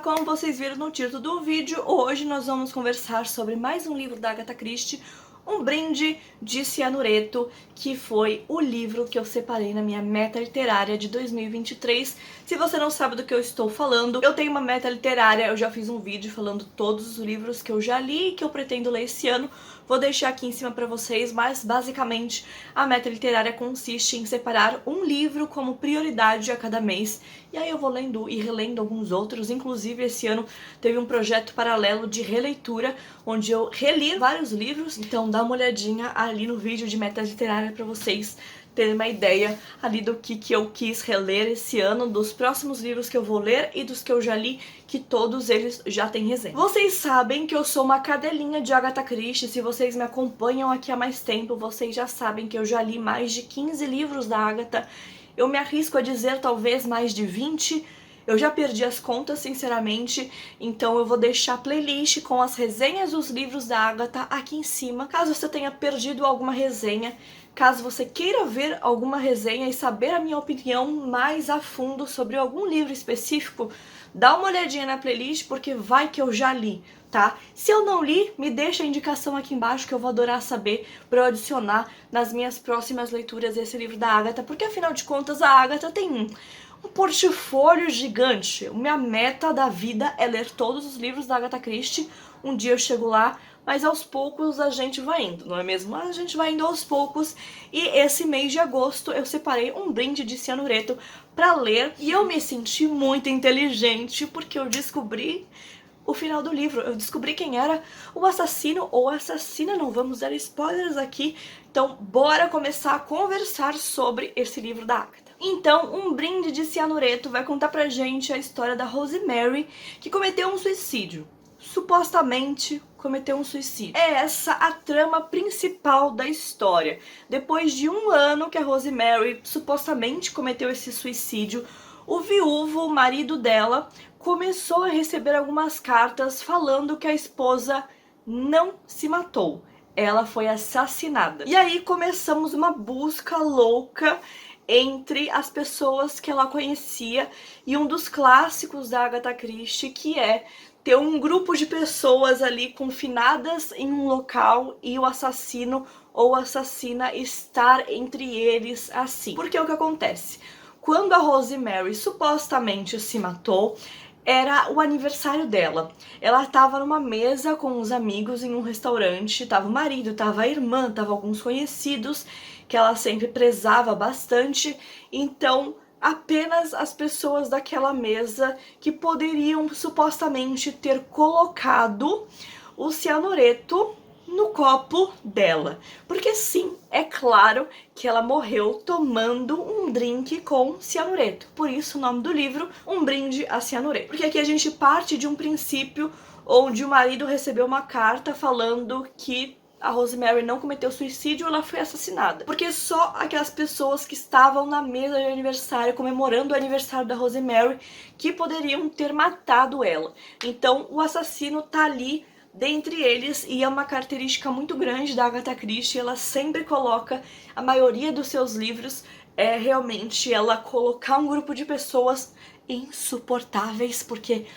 como vocês viram no título do vídeo, hoje nós vamos conversar sobre mais um livro da Agatha Christie, Um Brinde de Cianureto, que foi o livro que eu separei na minha meta literária de 2023. Se você não sabe do que eu estou falando, eu tenho uma meta literária, eu já fiz um vídeo falando todos os livros que eu já li e que eu pretendo ler esse ano. Vou deixar aqui em cima pra vocês, mas basicamente a meta literária consiste em separar um livro como prioridade a cada mês. E aí eu vou lendo e relendo alguns outros, inclusive esse ano teve um projeto paralelo de releitura, onde eu reli vários livros, então dá uma olhadinha ali no vídeo de meta literária pra vocês terem uma ideia ali do que eu quis reler esse ano, dos próximos livros que eu vou ler e dos que eu já li, que todos eles já têm resenha. Vocês sabem que eu sou uma cadelinha de Agatha Christie, se vocês me acompanham aqui há mais tempo, vocês já sabem que eu já li mais de 15 livros da Agatha, eu me arrisco a dizer talvez mais de 20, eu já perdi as contas, sinceramente, então eu vou deixar a playlist com as resenhas dos livros da Agatha aqui em cima, caso você tenha perdido alguma resenha. Caso você queira ver alguma resenha e saber a minha opinião mais a fundo sobre algum livro específico, dá uma olhadinha na playlist, porque vai que eu já li, tá? Se eu não li, me deixa a indicação aqui embaixo que eu vou adorar saber para eu adicionar nas minhas próximas leituras esse livro da Agatha, porque afinal de contas a Agatha tem um portfólio gigante. Minha meta da vida é ler todos os livros da Agatha Christie. Um dia eu chego lá, mas aos poucos a gente vai indo, não é mesmo? A gente vai indo aos poucos, e esse mês de agosto eu separei Um Brinde de Cianureto pra ler, e eu me senti muito inteligente, porque eu descobri o final do livro, eu descobri quem era o assassino ou assassina, não vamos dar spoilers aqui, então bora começar a conversar sobre esse livro da Agatha. Então, Um Brinde de Cianureto vai contar pra gente a história da Rosemary, que cometeu um suicídio. Supostamente cometeu um suicídio. É essa a trama principal da história. Depois de um ano que a Rosemary supostamente cometeu esse suicídio, o viúvo, o marido dela, começou a receber algumas cartas falando que a esposa não se matou. Ela foi assassinada. E aí começamos uma busca louca entre as pessoas que ela conhecia, e um dos clássicos da Agatha Christie, que é ter um grupo de pessoas ali confinadas em um local e o assassino ou assassina estar entre eles assim. Porque o que acontece? Quando a Rosemary supostamente se matou, era o aniversário dela. Ela estava numa mesa com uns amigos em um restaurante, tava o marido, tava a irmã, tava alguns conhecidos que ela sempre prezava bastante, então apenas as pessoas daquela mesa que poderiam supostamente ter colocado o cianureto no copo dela. Porque sim, é claro que ela morreu tomando um drink com cianureto. Por isso o nome do livro, Um Brinde a Cianureto. Porque aqui a gente parte de um princípio onde o marido recebeu uma carta falando que a Rosemary não cometeu suicídio, ela foi assassinada. Porque só aquelas pessoas que estavam na mesa de aniversário, comemorando o aniversário da Rosemary, que poderiam ter matado ela. Então o assassino tá ali dentre eles, e é uma característica muito grande da Agatha Christie. Ela sempre coloca, a maioria dos seus livros, é realmente ela colocar um grupo de pessoas insuportáveis, porque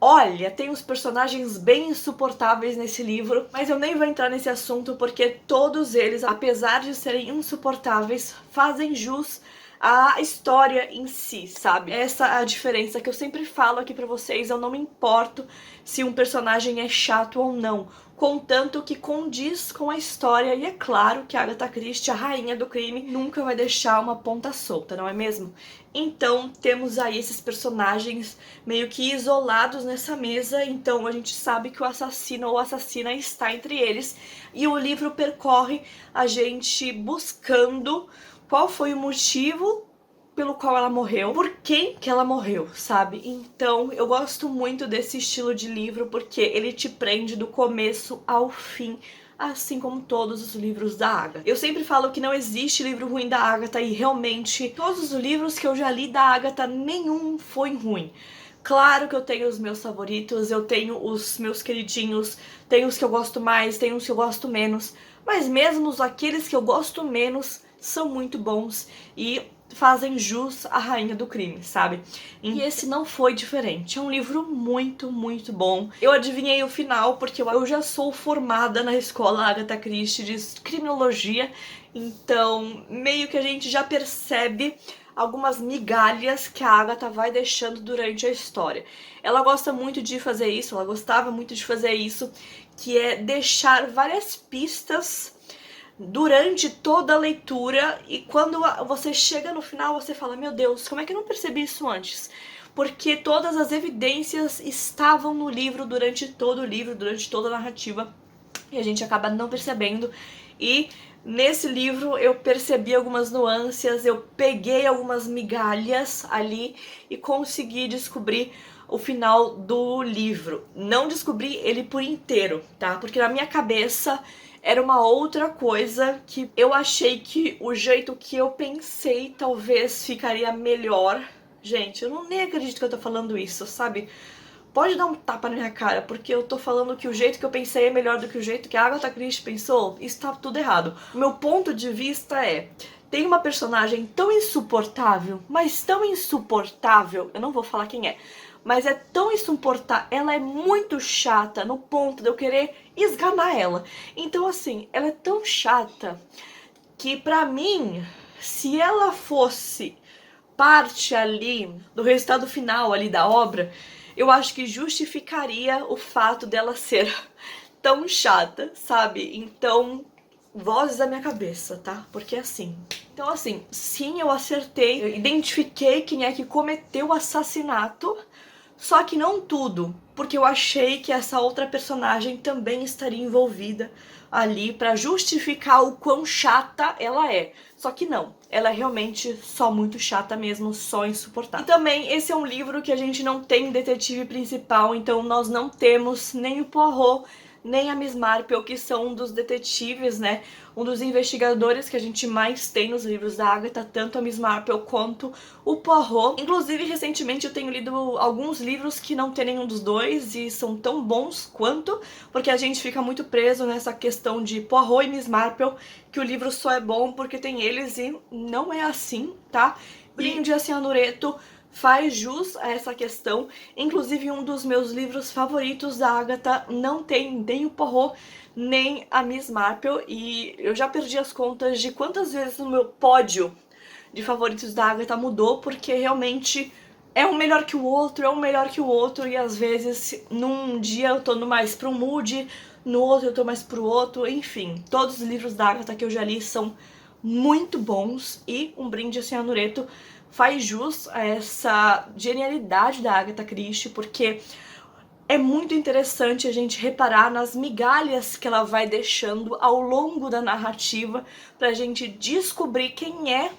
olha, tem uns personagens bem insuportáveis nesse livro, mas eu nem vou entrar nesse assunto porque todos eles, apesar de serem insuportáveis, fazem jus à história em si, sabe? Essa é a diferença que eu sempre falo aqui pra vocês. Eu não me importo se um personagem é chato ou não, contanto que condiz com a história. E é claro que a Agatha Christie, a rainha do crime, nunca vai deixar uma ponta solta, não é mesmo? Então temos aí esses personagens meio que isolados nessa mesa, então a gente sabe que o assassino ou assassina está entre eles, e o livro percorre a gente buscando qual foi o motivo pelo qual ela morreu, por quem que ela morreu, sabe? Então eu gosto muito desse estilo de livro, porque ele te prende do começo ao fim, assim como todos os livros da Agatha. Eu sempre falo que não existe livro ruim da Agatha, e realmente todos os livros que eu já li da Agatha, nenhum foi ruim. Claro que eu tenho os meus favoritos, eu tenho os meus queridinhos, tenho os que eu gosto mais, tenho os que eu gosto menos, mas mesmo aqueles que eu gosto menos são muito bons, e fazem jus à rainha do crime, sabe? E esse não foi diferente. É um livro muito, muito bom. Eu adivinhei o final porque eu já sou formada na escola Agatha Christie de criminologia, então meio que a gente já percebe algumas migalhas que a Agatha vai deixando durante a história. Ela gosta muito de fazer isso, ela gostava muito de fazer isso, que é deixar várias pistas durante toda a leitura, e quando você chega no final você fala, meu Deus, como é que eu não percebi isso antes? Porque todas as evidências estavam no livro durante todo o livro, durante toda a narrativa, e a gente acaba não percebendo. E nesse livro eu percebi algumas nuances, eu peguei algumas migalhas ali e consegui descobrir o final do livro. Não descobri ele por inteiro, tá? Porque na minha cabeça era uma outra coisa, que eu achei que o jeito que eu pensei talvez ficaria melhor. Gente, eu não nem acredito que eu tô falando isso, sabe? Pode dar um tapa na minha cara, porque eu tô falando que o jeito que eu pensei é melhor do que o jeito que a Agatha Christie pensou. Isso tá tudo errado. O meu ponto de vista é, tem uma personagem tão insuportável, mas tão insuportável, eu não vou falar quem é, mas é tão insuportável, ela é muito chata no ponto de eu querer esganar ela. Então assim, ela é tão chata que pra mim, se ela fosse parte ali do resultado final ali da obra, eu acho que justificaria o fato dela ser tão chata, sabe? Então, vozes da minha cabeça, tá? Porque assim... Então assim, sim, eu acertei, eu identifiquei quem é que cometeu o assassinato, só que não tudo, porque eu achei que essa outra personagem também estaria envolvida ali pra justificar o quão chata ela é. Só que não, ela é realmente só muito chata mesmo, só insuportável. E também esse é um livro que a gente não tem detetive principal, então nós não temos nem o Poirot, nem a Miss Marple, que são um dos detetives, né, um dos investigadores que a gente mais tem nos livros da Agatha, tanto a Miss Marple quanto o Poirot. Inclusive, recentemente eu tenho lido alguns livros que não tem nenhum dos dois e são tão bons quanto, porque a gente fica muito preso nessa questão de Poirot e Miss Marple, que o livro só é bom porque tem eles, e não é assim, tá? Brinde a Cianureto faz jus a essa questão. Inclusive, um dos meus livros favoritos da Agatha não tem nem o Poirot, nem a Miss Marple, e eu já perdi as contas de quantas vezes o meu pódio de favoritos da Agatha mudou, porque realmente é um melhor que o outro, é um melhor que o outro, e às vezes num dia eu tô mais pro mood, no outro eu tô mais pro outro, enfim. Todos os livros da Agatha que eu já li são muito bons, e Um Brinde a Cianureto faz jus a essa genialidade da Agatha Christie, porque é muito interessante a gente reparar nas migalhas que ela vai deixando ao longo da narrativa pra gente descobrir quem é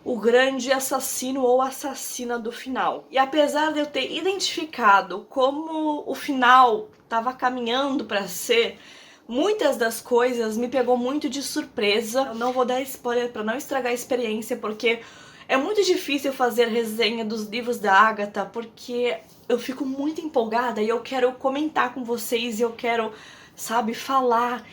o grande assassino ou assassina do final. E apesar de eu ter identificado como o final estava caminhando para ser, muitas das coisas me pegou muito de surpresa. Eu não vou dar spoiler para não estragar a experiência, porque é muito difícil fazer resenha dos livros da Agatha, porque eu fico muito empolgada e eu quero comentar com vocês, e eu quero, sabe, falar,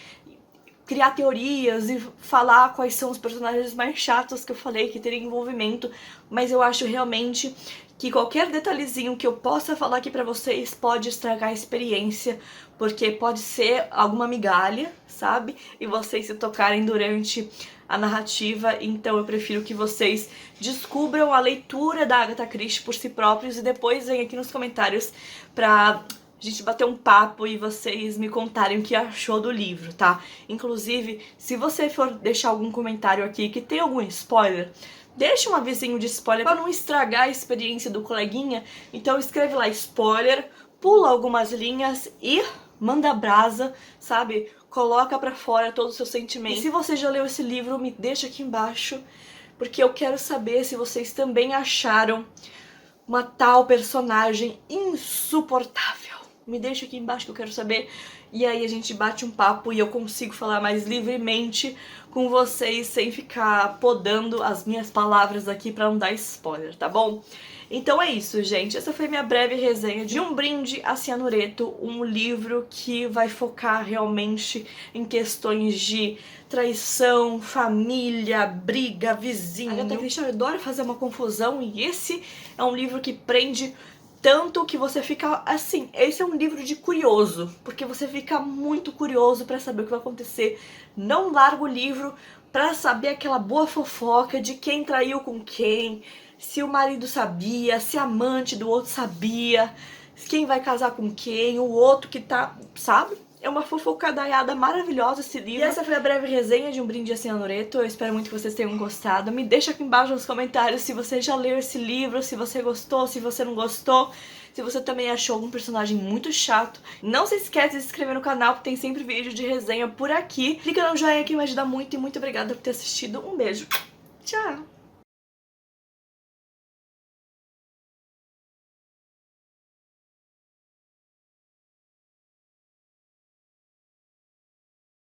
criar teorias e falar quais são os personagens mais chatos que eu falei que teriam envolvimento, mas eu acho realmente que qualquer detalhezinho que eu possa falar aqui pra vocês pode estragar a experiência, porque pode ser alguma migalha, sabe? E vocês se tocarem durante a narrativa, então eu prefiro que vocês descubram a leitura da Agatha Christie por si próprios e depois venham aqui nos comentários pra a gente bater um papo e vocês me contarem o que achou do livro, tá? Inclusive, se você for deixar algum comentário aqui que tem algum spoiler, deixa um avisinho de spoiler pra não estragar a experiência do coleguinha. Então escreve lá spoiler, pula algumas linhas e manda brasa, sabe? Coloca pra fora todos os seus sentimentos. E se você já leu esse livro, me deixa aqui embaixo, porque eu quero saber se vocês também acharam uma tal personagem insuportável. Me deixa aqui embaixo que eu quero saber, e aí a gente bate um papo e eu consigo falar mais livremente com vocês sem ficar podando as minhas palavras aqui pra não dar spoiler, tá bom? Então é isso, gente. Essa foi minha breve resenha de Um Brinde a Cianureto, um livro que vai focar realmente em questões de traição, família, briga, vizinho. A Agatha Christie adora fazer uma confusão e esse é um livro que prende tanto que você fica assim, esse é um livro de curioso, porque você fica muito curioso pra saber o que vai acontecer. Não larga o livro pra saber aquela boa fofoca de quem traiu com quem, se o marido sabia, se a amante do outro sabia, quem vai casar com quem, o outro que tá, sabe? É uma fofocadaiada maravilhosa esse livro. E essa foi a breve resenha de Um Brinde a Cianureto. Eu espero muito que vocês tenham gostado. Me deixa aqui embaixo nos comentários se você já leu esse livro, se você gostou, se você não gostou, se você também achou algum personagem muito chato. Não se esquece de se inscrever no canal, porque tem sempre vídeo de resenha por aqui. Clica no joinha que me ajuda muito e muito obrigada por ter assistido. Um beijo. Tchau!